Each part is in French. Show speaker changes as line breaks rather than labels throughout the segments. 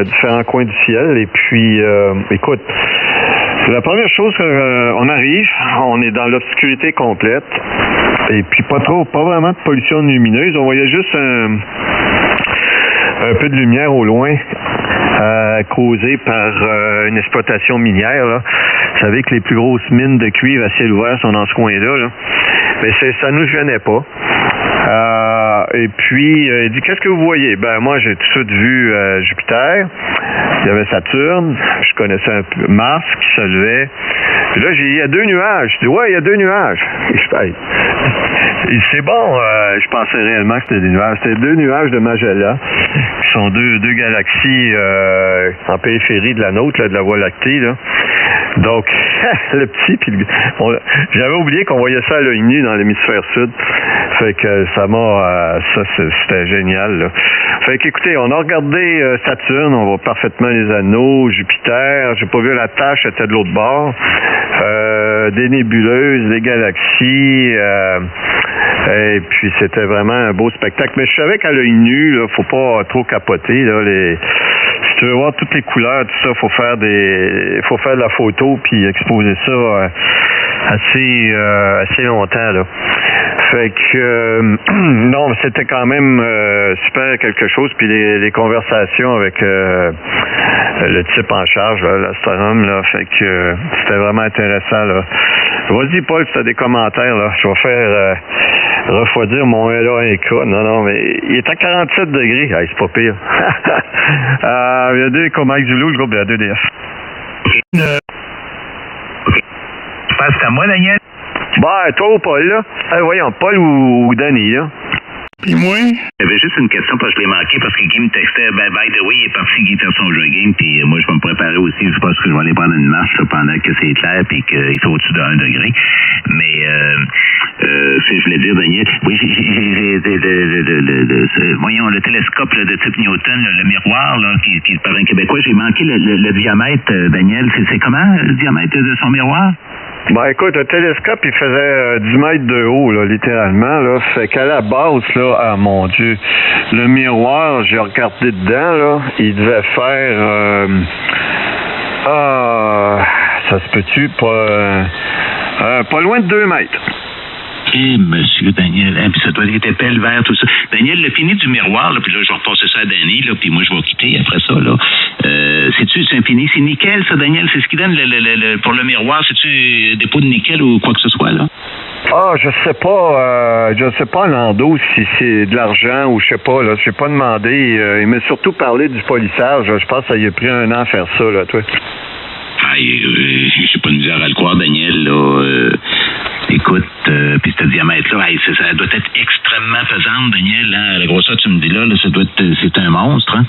différents coins du ciel. Et puis, écoute, la première chose, on arrive, on est dans l'obscurité complète. Et puis, pas vraiment de pollution lumineuse. On voyait juste un peu de lumière au loin, causée par une exploitation minière. Là. Vous savez que les plus grosses mines de cuivre à ciel ouvert sont dans ce coin-là. Là. Mais ça nous gênait pas. Et puis, il dit, qu'est-ce que vous voyez? Ben, moi, j'ai tout de suite vu Jupiter. Il y avait Saturne. Je connaissais un peu Mars qui se levait. Puis là, il y a 2 nuages. Je dis, ouais, il y a 2 nuages. Et je fais, c'est bon, je pensais réellement que c'était des nuages. C'était 2 nuages de Magellan, qui sont deux galaxies en périphérie de la nôtre, là, de la Voie lactée. Là. Donc, le petit, puis j'avais oublié qu'on voyait ça à l'œil nu dans l'hémisphère sud. Fait que c'était génial. Là. Fait qu'écoutez, on a regardé Saturne, on voit parfaitement les anneaux, Jupiter, j'ai pas vu la tache, elle était de l'autre bord. Des nébuleuses, des galaxies, et puis c'était vraiment un beau spectacle. Mais je savais qu'à l'œil nu, là, faut pas trop capoter. Là, si tu veux voir toutes les couleurs, tout ça, faut faire de la photo puis exposer ça assez longtemps. Là. Fait que non, c'était quand même super quelque chose. Puis les conversations avec le type en charge, là, l'astronome, là, fait que c'était vraiment intéressant. Là. Vas-y, Paul, si tu as des commentaires, là, je vais faire refroidir mon LA1K. Non, mais il est à 47 degrés. Hey, c'est pas pire. Il y a 2 comme Mike Zulu, le groupe de la 2DF.
Je pense que c'est à moi, Daniel.
Ben, toi ou Paul, là? Voyons, Paul ou Danny, là?
Puis moi?
J'avais juste une question parce que je l'ai manqué parce que Guy me textait, by the way, il est parti Guy faire son jogging, puis moi je vais me préparer aussi, je pense que je vais aller prendre une marche là, pendant que c'est clair puis qu'il fait au-dessus de 1 degré. Mais ce que je voulais dire, Daniel, oui, j'ai voyons, le télescope là, de type Newton, là, le miroir là, qui par un Québécois, j'ai manqué le diamètre, Daniel. C'est comment le diamètre de son miroir?
Ben écoute, le télescope, il faisait 10 mètres de haut, là, littéralement. Là. Fait qu'à la base, là, ah mon Dieu, le miroir, j'ai regardé dedans, là, il devait faire ça se peut-tu pas loin de 2 mètres.
Eh, monsieur Daniel, hein, puis ça doit être épais, le verre, tout ça. Daniel, le fini du miroir, là, puis là, je vais repasser ça à Danny, là, puis moi, je vais quitter après ça, là. C'est un fini, c'est nickel, ça, Daniel? C'est ce qui donne pour le miroir? C'est-tu dépôt de nickel ou quoi que ce soit, là?
Ah, je sais pas, Nando, si c'est de l'argent ou je sais pas, là. J'ai pas demandé. Il m'a surtout parlé du polissage. Je pense que ça y a pris 1 an à faire ça, là, toi.
J'ai pas de misère à le croire, Daniel, là. Écoute, puis ce diamètre-là, ça doit être extrêmement pesant, Daniel. Hein? La grosseur, tu me dis là, ça doit être, c'est un monstre. Hein?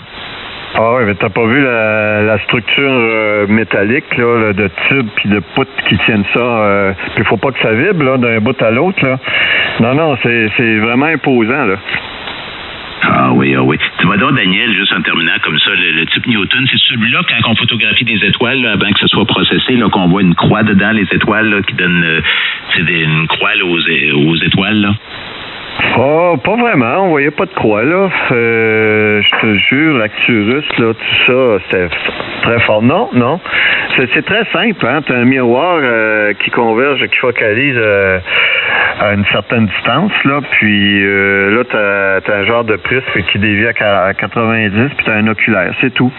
Ah oui, mais t'as pas vu la structure métallique là, de tubes puis de poutres qui tiennent ça. Puis faut pas que ça vibre là, d'un bout à l'autre. Là. Non, c'est vraiment imposant. Là.
Ah oui. Tu vois donc, Daniel, juste en terminant comme ça, le type Newton, c'est celui-là, quand on photographie des étoiles, là, avant que ce soit processé, là, qu'on voit une croix dedans, les étoiles, là, qui donne une croix là, aux étoiles, là.
Oh, pas vraiment. On voyait pas de croix, là. Je te jure, l'Acturus, là, tout ça, c'était très fort. Non. C'est très simple, hein. T'as un miroir qui converge, qui focalise à une certaine distance, là. Puis là, t'as un genre de prisme qui dévie à 90, puis t'as un oculaire. C'est tout.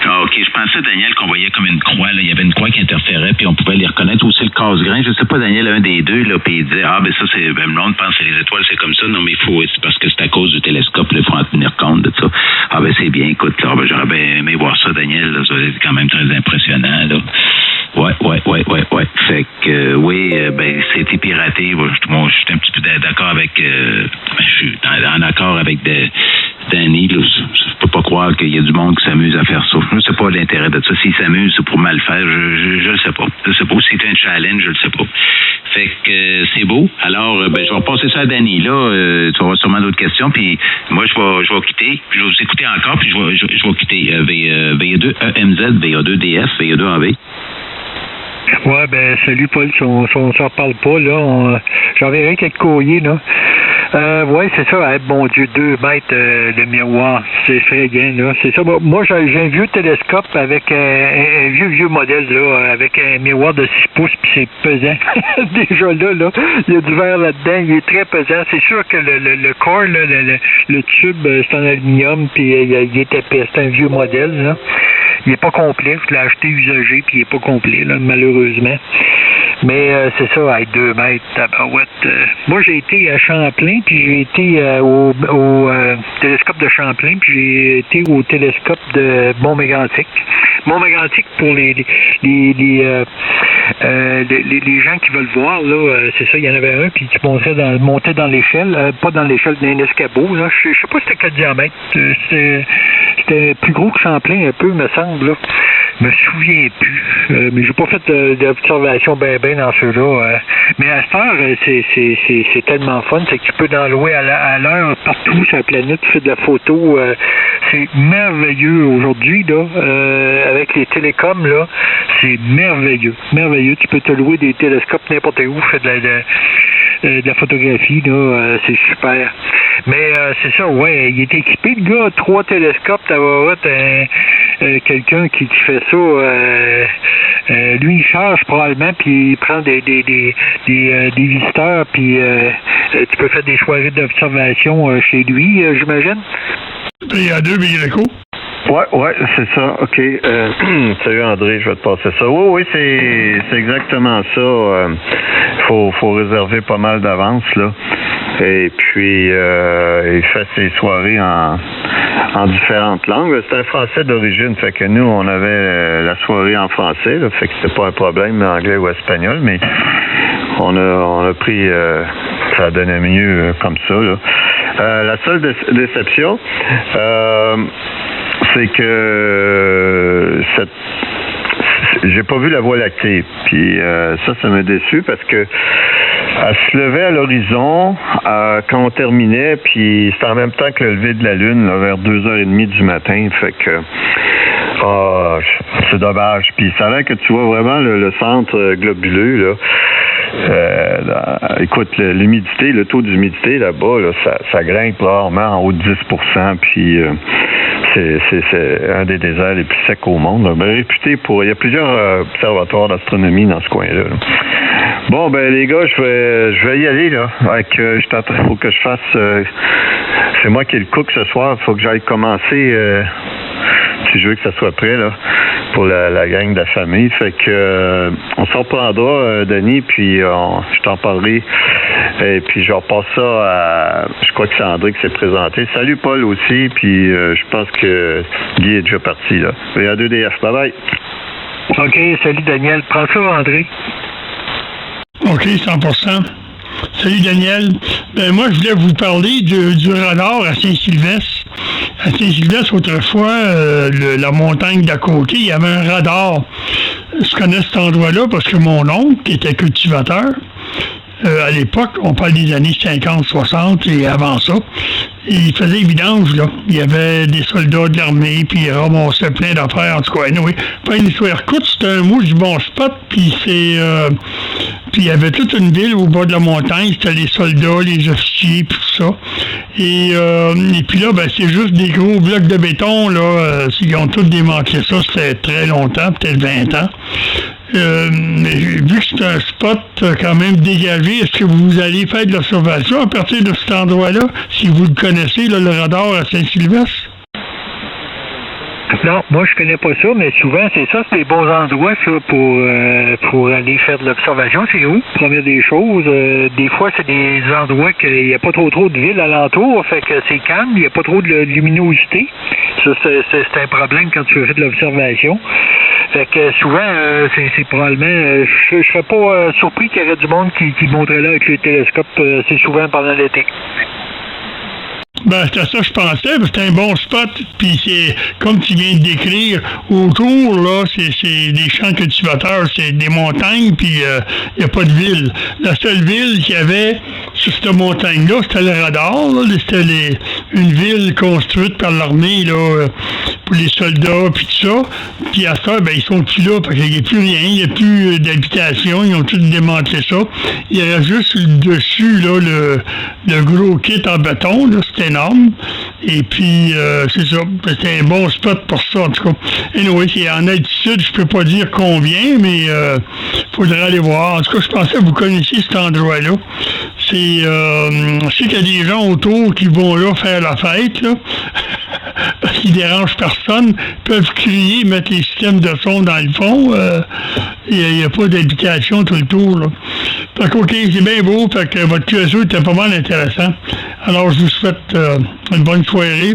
Ah, OK. Je pensais, Daniel, qu'on voyait comme une croix. Là. Il y avait une croix qui interférait, puis on pouvait les reconnaître. Aussi le casse-grain. Je sais pas, Daniel, un des deux, là, puis il disait, ça, c'est... Ben, le monde pense que les étoiles, c'est comme ça. Non, mais c'est parce que c'est à cause du télescope, il faut en tenir compte de ça. C'est bien. Écoute, là, j'aurais bien aimé voir ça, Daniel. Là, ça va être quand même très impressionnant, là. Ouais. Fait que, c'était piraté. Moi, je suis un petit peu d'accord avec... je suis en accord avec Danny, là. Je peux pas croire qu'il y a du monde qui s'amuse à faire ça. Je sais pas l'intérêt de ça. S'ils s'amusent, c'est pour mal faire. Je le sais pas. Je sais pas si c'est un challenge, je le sais pas. Fait que c'est beau. Alors, je vais passer ça à Danny. Là, tu vas avoir sûrement d'autres questions. Puis moi, je vais quitter. Puis je vais vous écouter encore. Puis je vais quitter. VA2 EMZ, VA2 DF, VA2 AV.
Ouais, salut Paul, on s'en reparle pas, là. J'enverrai quelques courriers, là. Oui, c'est ça. Mon Dieu, 2 mètres de miroir. C'est fréquent, là. C'est ça. Moi, j'ai un vieux télescope avec un vieux modèle, là, avec un miroir de 6 pouces, puis c'est pesant. Déjà là, il y a du verre là-dedans. Il est très pesant. C'est sûr que le corps, là, le tube, c'est en aluminium, puis il est épais. C'est un vieux modèle, là. Il est pas complet. Je l'ai acheté usagé, puis il est pas complet, là, malheureusement. Mais c'est ça, à 2 mètres, tabarouette. Moi, j'ai été à Champlain, puis j'ai été au télescope de Champlain, puis j'ai été au télescope de Mont-Mégantic. Mont-Mégantic, pour les gens qui veulent voir, là, c'est ça, il y en avait un, puis tu montais dans l'échelle, pas dans l'échelle d'un escabeau, là. Je sais pas c'était quel diamètre. C'était plus gros que Champlain, un peu, me semble, là. Je me souviens plus. Mais j'ai pas fait d'observation ben dans ceux-là. Mais à cette heure, c'est tellement fun, c'est que tu peux en louer à l'heure partout sur la planète, tu fais de la photo. C'est merveilleux aujourd'hui, là. Avec les télécoms, là, c'est merveilleux. Merveilleux. Tu peux te louer des télescopes n'importe où, fais de la photographie, là, c'est super. Mais c'est ça, ouais, il est équipé, le gars, 3 télescopes, t'as quelqu'un qui fait ça, lui il charge probablement, puis il prend des visiteurs, puis tu peux faire des soirées d'observation chez lui, j'imagine.
Il y a 2 Migreco.
Ouais, c'est ça. OK. Salut André, je vais te passer ça. Oui, c'est exactement ça. Faut réserver pas mal d'avance, là. Et puis, il fait ses soirées en différentes langues. C'est un français d'origine, fait que nous, on avait la soirée en français, là, fait que c'était pas un problème, anglais ou espagnol, mais on a pris, ça donnait mieux comme ça, là. La seule déception, c'est que j'ai pas vu la Voie lactée. Puis ça m'a déçu parce que elle se levait à l'horizon quand on terminait, puis c'était en même temps que le lever de la Lune, là, vers 2h30 du matin. Fait que c'est dommage. Puis ça a l'air que tu vois vraiment le centre globuleux, là. Écoute, l'humidité, le taux d'humidité là-bas, là, ça grimpe rarement en haut de 10%, puis c'est un des déserts les plus secs au monde, là. Mais réputé il y a plusieurs observatoires d'astronomie dans ce coin-là, là. Bon, ben les gars, je vais y aller, là. Faut que je fasse... c'est moi qui ai le cook ce soir, faut que j'aille commencer... si je veux que ça soit prêt, là, pour la gang de la famille. Fait que on s'en reprendra, Denis, puis je t'en parlerai. Et puis je repasse ça à... Je crois que c'est André qui s'est présenté. Salut Paul aussi, puis je pense que Guy est déjà parti, là. Il y a 2DF. Bye-bye.
OK, salut Daniel. Prends ça, André.
OK, 100%. Salut Daniel. Ben moi, je voulais vous parler du radar à Saint-Sylvestre. À Saint-Sylvestre, autrefois, la montagne d'à côté, il y avait un radar. Je connais cet endroit-là parce que mon oncle, qui était cultivateur, à l'époque, on parle des années 50, 60 et avant ça, il faisait vidange, là. Il y avait des soldats de l'armée, puis il ramassait plein d'affaires, en tout cas. Anyway, pas une histoire courte, c'était un mot du bon spot, puis puis il y avait toute une ville au bas de la montagne, c'était les soldats, les officiers, puis tout ça. Et puis là, ben c'est juste des gros blocs de béton, là. Ils ont tous démantelé ça, c'était très longtemps, peut-être 20 ans. Mais vu que c'est un spot quand même dégagé, est-ce que vous allez faire de l'observation à partir de cet endroit-là, si vous le connaissez, là, le radar à Saint-Sylvestre?
Non, moi je connais pas ça, mais souvent c'est ça, c'est des bons endroits ça pour aller faire de l'observation. C'est où? Première des choses, des fois c'est des endroits qu'il n'y a pas trop de villes alentour, fait que c'est calme, il n'y a pas trop de luminosité. Ça c'est un problème quand tu fais de l'observation. Fait que souvent c'est probablement je serais pas surpris qu'il y aurait du monde qui monterait là avec les télescopes, c'est souvent pendant l'été.
Ben, c'était ça que je pensais, c'était un bon spot, puis c'est, comme tu viens de décrire, autour, là, c'est des champs cultivateurs, c'est des montagnes, puis il n'y a pas de ville. La seule ville qu'il y avait sur cette montagne-là, c'était le radar, là, c'était une ville construite par l'armée, là, pour les soldats, puis tout ça. Puis à ça, ben, ils sont plus là, parce qu'il n'y a plus rien, il n'y a plus d'habitation, ils ont tout démantelé ça. Il y avait juste dessus, là, le gros kit en béton, là, c'était énorme. Et puis, c'est ça, c'était un bon spot pour ça, en tout cas. Anyway, c'est en altitude, je peux pas dire combien, mais faudrait aller voir. En tout cas, je pensais que vous connaissiez cet endroit-là. C'est, je sais qu'il y a des gens autour qui vont là faire la fête, là, parce qu'ils dérangent personne, peuvent crier, mettre les systèmes de son dans le fond. Il n'y a pas d'habitation tout le tour, là. Fait que, OK, c'est bien beau, fait que votre QSO était pas mal intéressant. Alors, je vous souhaite une bonne soirée.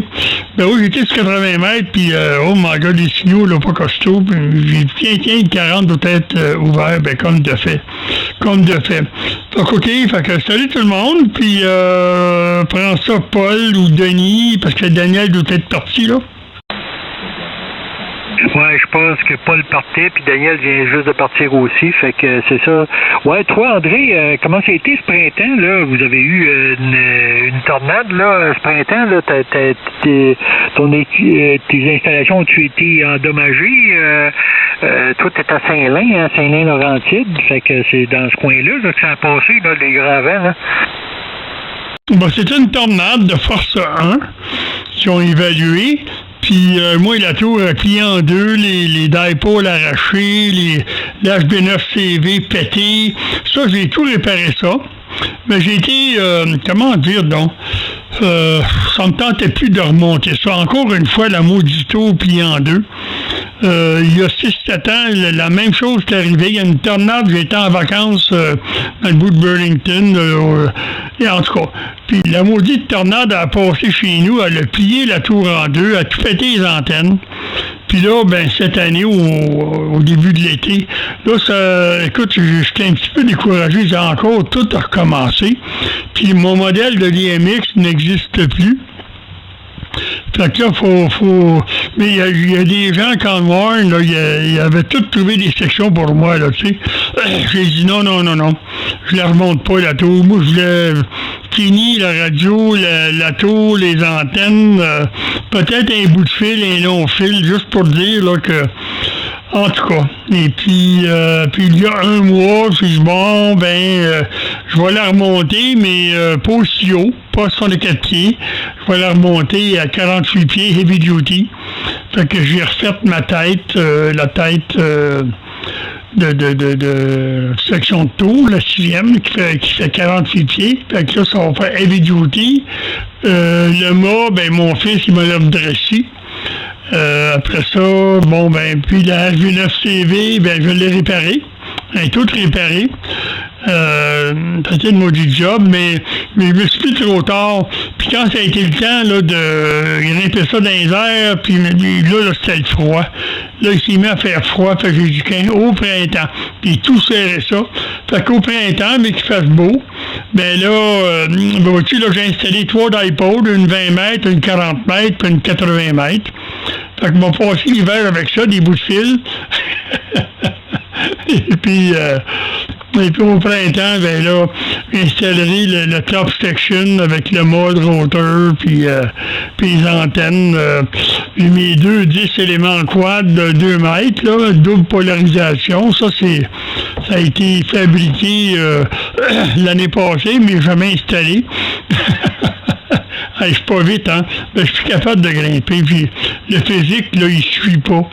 Ben oui, j'étais sur 80 mètres, puis oh my God, les signaux, là, pas costauds, puis j'ai tiens, 40 doit être ouvert, ben comme de fait. Comme de fait. Fait que, OK, fait que salut tout le monde, puis prends ça Paul ou Denis, parce que Daniel doit être parti, là.
Ouais, je pense que Paul partait, puis Daniel vient juste de partir aussi, fait que c'est ça. Ouais, toi, André, comment ça a été ce printemps, là? Vous avez eu une tornade, là, ce printemps, là? Tes installations ont-tu été endommagées? Toi, t'es à Saint-Lin, hein, Saint-Lin-Laurentide, fait que c'est dans ce coin-là, là, que ça a passé, là, les grands vents, là.
Bon, c'est une tornade de force 1 qui ont évalué. Puis moi, la tour a plié en deux, les dipôles arrachés, les HB9CV pétés. Ça, j'ai tout réparé ça. Mais j'ai été, comment dire donc, ça me tentait plus de remonter ça. Encore une fois, la maudite tour pliée en deux. Il y a 6-7 ans, la même chose est arrivée. Il y a une tornade, j'étais en vacances dans le bout de Burlington. Et en tout cas, puis la maudite tornade a passé chez nous, elle a plié la tour en deux, elle a tout pété les antennes. Puis là, ben cette année, au début de l'été, là, ça, écoute, j'étais un petit peu découragé, j'ai encore tout recommencé. Puis mon modèle de l'IMX n'existe plus. Fait que là, faut... Mais il y a des gens, quand Warren, là, il avait tout trouvé des sections pour moi, là, tu sais. J'ai dit non. Je la remonte pas, la tour. Moi, je voulais fini la radio, la tour, les antennes, peut-être un bout de fil, un long fil, juste pour dire, là, que... En tout cas. Et puis il y a un mois, je dis bon, je vais la remonter, mais pas aussi haut, pas 64 pieds. Je vais la remonter à 48 pieds heavy duty. Fait que j'ai refait ma tête, la tête de section de tour, la 6e, qui fait 48 pieds. Fait que là, ça va faire heavy duty. Le mât, ben mon fils, il m'a redressé. Après ça, bon, ben, puis la HV9CV, ben, je l'ai réparé. Elle est toute réparée. C'était le maudit job, mais je me suis plus trop tard. Puis quand ça a été le temps, là, de grimper ça dans les airs, puis là, c'était le froid. Là, il s'est mis à faire froid, fait que j'ai dit au printemps. Puis tout serré ça. Fait qu'au printemps, mais qu'il fasse beau, ben là, vois-tu, là, j'ai installé 3 dipoles, une 20 mètres, une 40 mètres, puis une 80 mètres. Fait que m'a passé l'hiver avec ça, des bouts de fil. Et puis au printemps, ben là, j'installerai le top section avec le mode rotor, puis les antennes. J'ai mes 10 éléments quad de 2 mètres, là, double polarisation. Ça a été fabriqué l'année passée, mais jamais installé. Je suis pas vite, hein. Ben, je suis capable de grimper, puis le physique, là, il suit pas.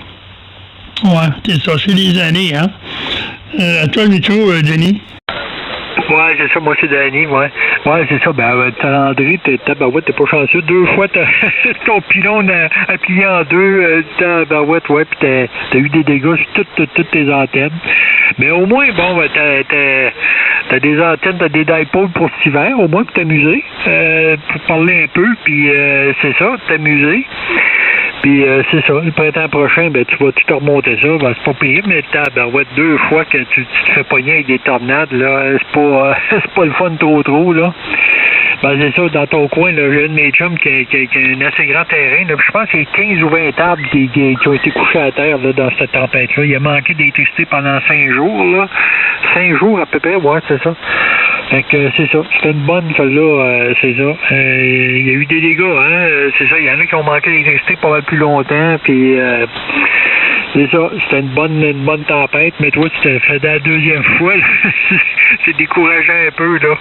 Ouais, c'est ça, c'est des années, hein. À toi le micro, Denis.
Ouais, c'est ça, moi c'est Denis, ouais. Ouais, c'est ça, André, t'es pas chanceux. 2 fois, ton pylône a plié en deux, ouais, pis t'as eu des dégâts sur toutes tes antennes. Mais au moins, bon, t'as des antennes, t'as des dipoles pour cet hiver, au moins pour t'amuser, pour parler un peu, puis c'est ça, t'amuser. Puis c'est ça, le printemps prochain, tu vas te remonter ça, c'est pas pire, mais ouais, 2 fois que tu te fais pogner avec des tornades, là, c'est pas le fun trop, là. C'est ça, dans ton coin, là, j'ai un de mes chums qui a un assez grand terrain, là, je pense qu'il y a 15 ou 20 arbres qui ont été couchés à terre, là, dans cette tempête-là. Il a manqué d'électricité pendant 5 jours, là. 5 jours à peu près, ouais, c'est ça. Fait que c'est ça. C'était une bonne, celle-là, c'est ça. Il y a eu des dégâts, hein. C'est ça. Il y en a qui ont manqué d'électricité pas mal plus longtemps, puis c'est ça. C'était une bonne tempête, mais toi, tu t'es fait la deuxième fois, là. C'est décourageant un peu, là.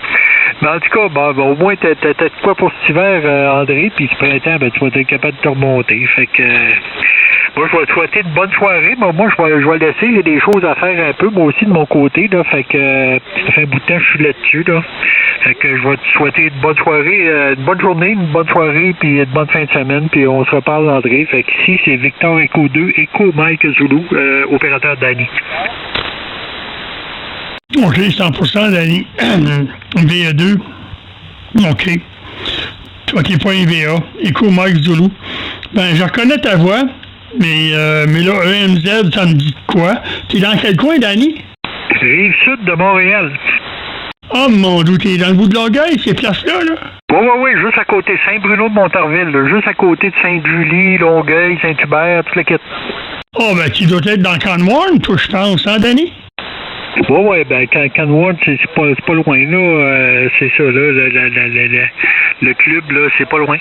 Mais en tout cas, bon, au moins, t'as de quoi pour cet hiver, André, puis ce printemps, ben, tu vas être capable de te remonter. Fait que moi, je vais te souhaiter une bonne soirée. Mais moi, je vais laisser. J'ai des choses à faire un peu, moi aussi, de mon côté, là. Fait que ça fait un bout de temps que je suis là-dessus, là. Fait que je vais te souhaiter une bonne soirée, une bonne journée, une bonne soirée, puis une bonne fin de semaine, puis on se reparle, André. Fait que ici, c'est Victor Echo 2, Echo Mike Zulu, opérateur Danny.
OK, 100% Danny. VA2. OK. Toi qui n'es pas un VA. Echo Mike Zulu. Ben, je reconnais ta voix, mais là, EMZ, ça me dit quoi? T'es dans quel coin, Danny?
Rive sud de Montréal.
Oh mon Dieu, t'es dans le bout de Longueuil, ces places-là, là?
Oui, juste à côté, Saint-Bruno de Montarville, là, juste à côté de Sainte-Julie, Longueuil, Saint-Hubert, tout le kit.
Oh, ben, tu dois être dans Canmore, toi, je pense, hein, Danny?
Oui, ben, Canmore, c'est pas loin, là, c'est ça, là, le club, là, c'est pas loin.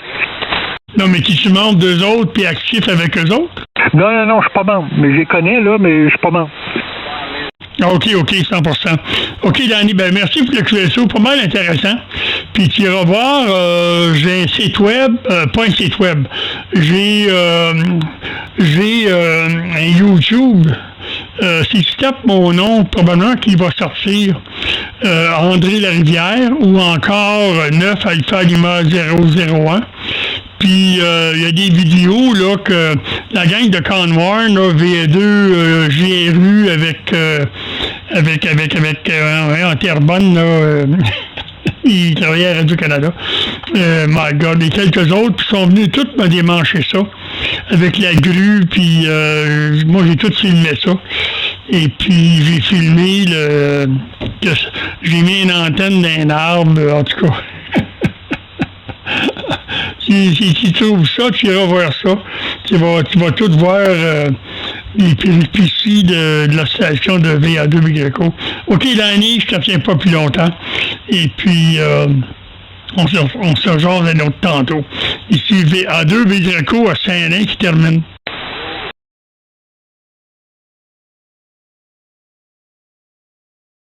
Non, mais tu membre d'eux autres, puis actif avec eux autres?
Non, je suis pas membre, mais je les connais, là, mais je suis pas membre.
OK, 100%. OK, Danny, ben merci pour le QSO, pas mal intéressant. Puis tu iras voir, j'ai un site web, pas un site web, j'ai un YouTube. Si tu tapes mon nom, probablement qu'il va sortir André Larivière ou encore 9 Alpha Lima 001. Puis il y a des vidéos là que la gang de Canmore, VA2, GRU avec Terrebonne, là, ils travaillaient à Radio-Canada. My God, et quelques autres, puis sont venus tous me démancher ça avec la grue, puis moi j'ai tout filmé ça. Et puis j'ai filmé j'ai mis une antenne d'un arbre, en tout cas. Si tu trouves ça, tu iras voir ça. Tu vas tout voir les péripéties de la station de VA2 Bigraco. OK, Danny, je ne te tiens pas plus longtemps. Et puis, on se jase un autre tantôt. Ici, VA2 Bigraco à Saint-Alain qui termine.